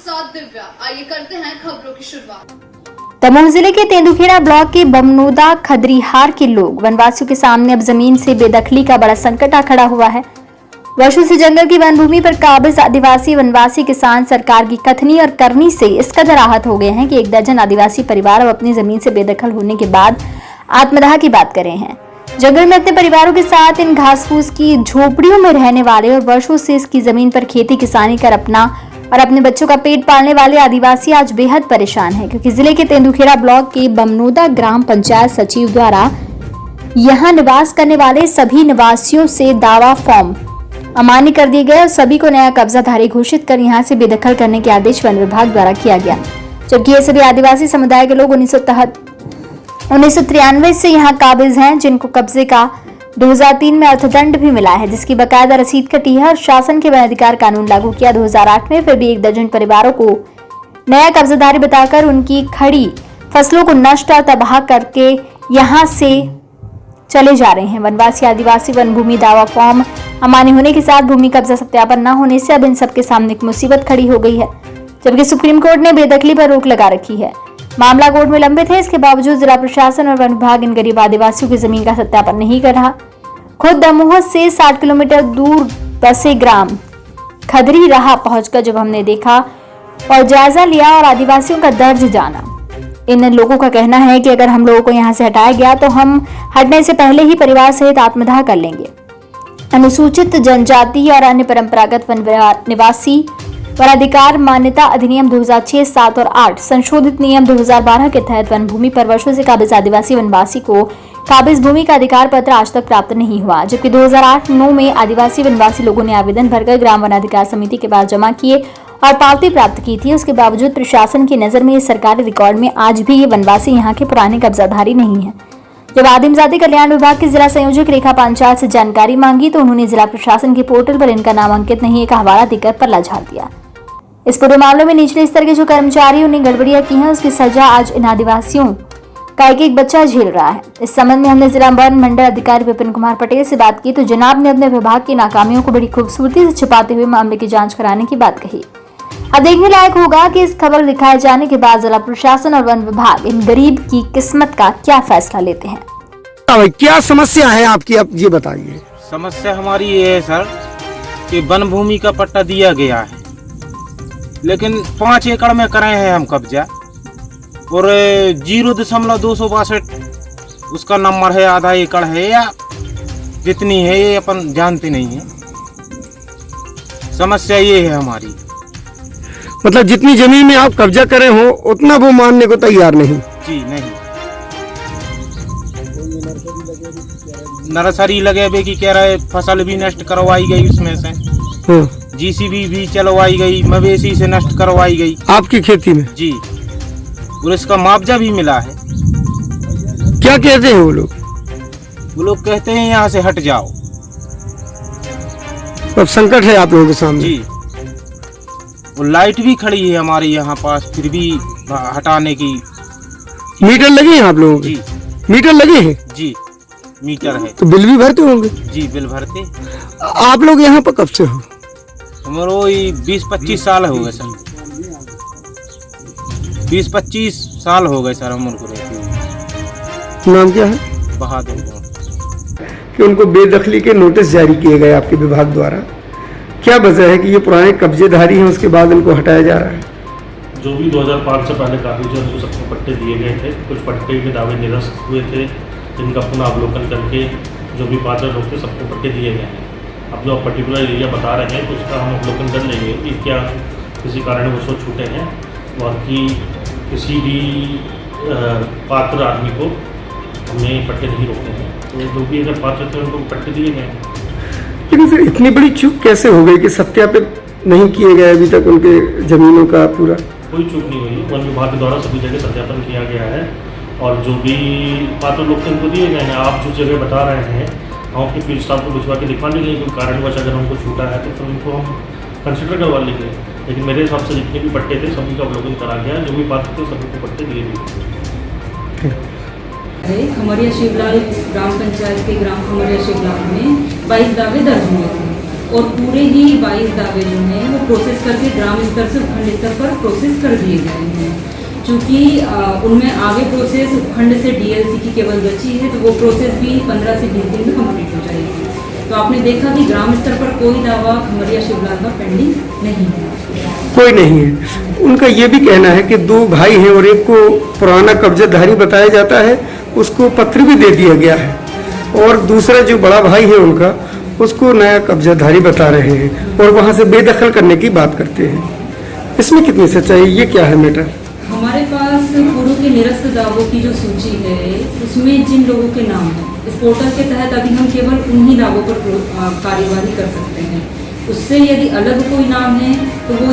साथ दिव्या। आइए करते हैं खबरों की शुरुआत। दमोह जिले के तेंदुखेड़ा ब्लॉक के बमनोदा खदरीहार के लोग वनवासियों के सामने अब जमीन से बेदखली का बड़ा संकट आ खड़ा हुआ है। वर्षों से जंगल की वन भूमि पर काबिज आदिवासी वनवासी किसान सरकार की कथनी और करनी से इस कदर आहत हो गए हैं कि 1 दर्जन आदिवासी परिवार अब अपनी जमीन से बेदखल होने के बाद आत्मदाह की बात कर रहे हैं। जंगल में अपने परिवारों के साथ इन घास फूस की झोपड़ियों में रहने वाले और वर्षों से इसकी जमीन पर खेती किसानी कर अपना और अपने बच्चों का पेट पालने वाले आदिवासी आज बेहद परेशान हैं, क्योंकि जिले के तेंदुखेड़ा ब्लॉक के बमनोदा ग्राम पंचायत सचिव द्वारा यहां निवास करने वाले सभी निवासियों से दावा फॉर्म अमान्य कर दिए गए और सभी को नया कब्जाधारी घोषित कर यहां से बेदखल करने के आदेश वन विभाग द्वारा किया गया। जबकि ये सभी आदिवासी समुदाय के लोग 1993 से यहां काबिज हैं, जिनको कब्जे का 2003 में अर्थदंड भी मिला है, जिसकी बकायदा रसीद कटी है और शासन के वन अधिकार कानून लागू किया 2008 में। फिर भी 1 दर्जन परिवारों को नया कब्जाधारी बताकर उनकी खड़ी फसलों को नष्ट और तबाह करके यहां से चले जा रहे हैं। वनवासी आदिवासी वन भूमि दावा फॉर्म अमान्य होने के साथ भूमि कब्जा सत्यापन न होने से अब इन सबके सामने एक मुसीबत खड़ी हो गई है, जबकि सुप्रीम कोर्ट ने बेदखली पर रोक लगा रखी है। मामला कोर्ट में लंबित है। इसके बावजूद जिला प्रशासन और वन विभाग इन गरीब आदिवासियों की जमीन का सत्यापन नहीं कर रहा। खुद दमोह से 60 किलोमीटर दूर बसे ग्राम खदरीहार पहुंचकर जब हमने देखा और जायजा लिया और आदिवासियों का दर्द जाना, इन लोगों का कहना है कि अगर हम लोगों को यहाँ से हटाया गया तो हम हटने से पहले ही परिवार सहित आत्मदाह कर लेंगे। अनुसूचित जनजाति और अन्य परंपरागत वन निवासी वनाधिकार मान्यता अधिनियम 2006, 7 और 8 संशोधित नियम 2012 के तहत वन भूमि पर वर्षों से काबिज आदिवासी वनवासी को काबिज भूमि का अधिकार पत्र आज तक प्राप्त नहीं हुआ। जबकि 2008-9 में आदिवासी वनवासी लोगों ने आवेदन भरकर ग्राम वन अधिकार समिति के पास जमा किए और पावती प्राप्त की थी। उसके बावजूद प्रशासन की नजर में इस सरकारी रिकॉर्ड में आज भी ये वनवासी यहाँ के पुराने कब्जाधारी नहीं है। जब आदिम जाति कल्याण विभाग के जिला संयोजक रेखा पांचाल से जानकारी मांगी तो उन्होंने जिला प्रशासन के पोर्टल पर इनका नाम अंकित नहीं का हवाला देकर पल्ला झाड़ दिया। इस पूरे मामले में निचले स्तर के जो कर्मचारियों ने गड़बड़ियां की हैं, उसकी सजा आज इन आदिवासियों का एक बच्चा झेल रहा है। इस संबंध में हमने जिला वन मंडल अधिकारी विपिन कुमार पटेल से बात की तो जनाब ने अपने विभाग की नाकामियों को बड़ी खूबसूरती से छिपाते हुए मामले की जांच कराने की बात कही। अब देखने लायक होगा कि इस खबर दिखाए जाने के बाद जिला प्रशासन और वन विभाग इन गरीब की किस्मत का क्या फैसला लेते हैं। क्या समस्या है आपकी, आप ये बताइए। समस्या हमारी ये है सर कि वन भूमि का पट्टा दिया गया है, लेकिन 5 एकड़ में करे हैं हम कब्जा और 0.262 उसका नंबर है, आधा एकड़ है या जितनी है ये अपन जानते नहीं है। समस्या ये है हमारी, मतलब जितनी जमीन में आप कब्जा करे हो उतना वो मानने को तैयार नहीं। जी नहीं। नर्सरी लगे बे की कह रहे, फसल भी नष्ट करवाई गई उसमें से, जीसीबी भी चलवाई गई, मवेशी से नष्ट करवाई गई आपकी खेती में। जी, और इसका मुआवजा भी मिला है। क्या कहते हैं वो लोग? वो लोग कहते हैं यहाँ से हट जाओ। अब संकट है आप लोगों के सामने। जी, और लाइट भी खड़ी है हमारे यहाँ पास, फिर भी हटाने की। मीटर लगे हैं आप लोगों के? जी मीटर लगे हैं। जी मीटर है। तो बिल भी भरते होंगे? जी बिल भरते। आप लोग यहाँ पर कब से हो? हमारे 20-25 साल हो गए सर। 20-25 साल हो गए सर हम उनको रहते हुए। नाम क्या है? बहादुर। कि उनको बेदखली के नोटिस जारी किए गए आपके विभाग द्वारा, क्या वजह है कि ये पुराने कब्जेधारी हैं उसके बाद इनको हटाया जा रहा है? जो भी 2005 से पहले काफी जो उनको सबको पट्टे दिए गए थे, कुछ पट्टे के दावे निरस्त हुए थे, जिनका पुनः अवलोकन करके जो भी पात्र लोग थे सबको पट्टे दिए गए हैं। अब जो आप पर्टिकुलर एरिया बता रहे हैं तो उसका हम अवलोकन कर लेंगे कि क्या किसी कारण वो छूटे हैं और कि किसी भी पात्र आदमी को हमने पट्टे नहीं रोके हैं। तो जो भी अगर पात्र थे उनको पट्टे दिए गए हैं। लेकिन फिर इतनी बड़ी चूक कैसे हो गई कि सत्यापित नहीं किए गए अभी तक उनके जमीनों का? पूरा कोई चूक नहीं हुई है, वन विभाग के द्वारा सभी जगह सत्यापन किया गया है और जो भी पात्र लोग थे उनको दिए गए हैं। आप जो जगह बता रहे हैं हम अपने फील्ड स्टाफ को भिजवा के दिखवा लेंगे, कोई कारणवश अगर उनको छूटा है तो फिर उनको हम कंसिडर करवा लेंगे। लेकिन मेरे हिसाब से जितने भी पट्टे थे सभी का अवलोकन करा गया, जो भी पात्र थे सभी को पट्टे दिए गए। खमरिया शिवलाल ग्राम पंचायत के ग्राम खमरिया शिवलाल में 22 दावे दर्ज हुए थे और पूरे ही 22 दावे जो हैं वो प्रोसेस करके ग्राम स्तर से उपखंड स्तर पर प्रोसेस कर दिए गए हैं। क्योंकि उनमें आगे प्रोसेस उपखंड से डीएलसी की केवल बची है, तो वो प्रोसेस भी 15 से 20 दिन में कंप्लीट हो जाएगी। तो आपने देखा कि ग्राम स्तर पर कोई दावा खमरिया शिवलाल का पेंडिंग नहीं है, कोई नहीं है। उनका ये भी कहना है कि 2 भाई हैं और एक को पुराना कब्जाधारी बताया जाता है, उसको पत्र भी दे दिया गया है, और दूसरा जो बड़ा भाई है उनका, उसको नया कब्जाधारी बता रहे हैं और वहाँ से बेदखल करने की बात करते हैं। इसमें कितनी सच्चाई, ये क्या है मैटर? हमारे पास पूर्व के निरस्त दावों की जो सूची है उसमें जिन लोगों के नाम हैं, इस पोर्टल के तहत अभी हम केवल उन्हीं दावों पर कार्यवाही कर सकते हैं। उससे यदि अलग कोई नाम है तो वो